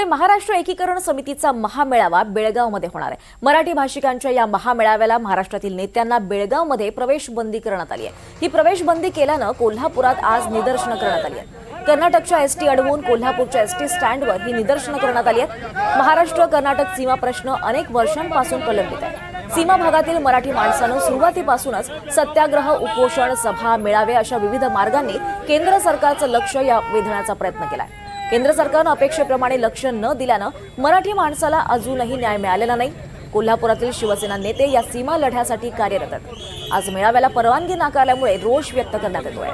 महाराष्ट्र एकीकरण समितीचा महामेळावा बेळगावमध्ये होणार आहे। मराठी भाषिकांच्या या महामेळाव्याला महाराष्ट्रातील नेत्यांना बेळगावमध्ये प्रवेश बंदी करण्यात आली आहे। ही प्रवेश बंदी केल्यानं कोल्हापुरात आज निदर्शनं करण्यात आली आहेत। कर्नाटकच्या एसटी अडवून कोल्हापूरच्या एसटी स्टँडवर ही निदर्शनं करण्यात आली आहेत। महाराष्ट्र कर्नाटक सीमा प्रश्न अनेक वर्षांपासून प्रलंबित आहे। सीमा भागातील मराठी माणसानं सुरुवातीपासूनच सत्याग्रह, उपोषण, सभा, मेळावे अशा विविध मार्गांनी केंद्र सरकारचं लक्ष या वेधण्याचा प्रयत्न केलाय। केंद्र सरकारनं अपेक्षेप्रमाणे लक्ष न दिल्यानं मराठी माणसाला अजूनही न्याय मिळालेला नाही। कोल्हापुरातील शिवसेना नेते या सीमा लढ्यासाठी कार्यरत आहेत। आज मेळाव्याला परवानगी नाकारल्यामुळे रोष व्यक्त करण्यात येतोय।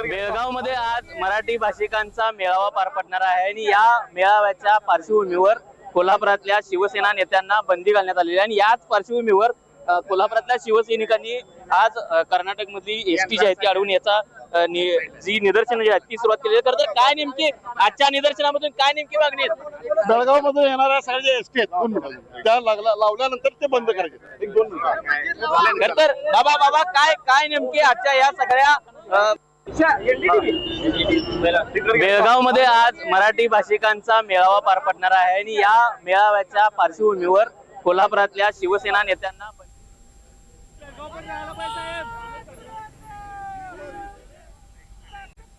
बेळगावमध्ये आज मराठी भाषिकांचा मेळावा पार पडणार आहे आणि या मेळाव्याच्या पार्श्वभूमीवर कोल्हापुरातल्या शिवसेना नेत्यांना बंदी घालण्यात आलेली आहे। आणि याच पार्श्वभूमीवर कोल्हापुरातल्या शिवसैनिकांनी आज कर्नाटक मधली एसटी जी आहे ती अडवून याचा जी निदर्शनं जी आहेत ती सुरुवात केली आहे। तर काय नेमकी आजच्या निदर्शनामधून काय नेमकी मागणी आहे? बेळगाव मध्ये येणाऱ्या सगळ्या एसटी आहेत 2 मिनिटं त्या लावल्यानंतर ते बंद करायचे 1-2 मिनिटं। तर बाबा काय नेमकी आजच्या या सगळ्या बेळगाव मध्ये आज मराठी भाषिकांचा मेळावा पार पडणार आहे आणि या मेळाव्याच्या पार्श्वभूमीवर कोल्हापुरातल्या शिवसेना नेत्यांना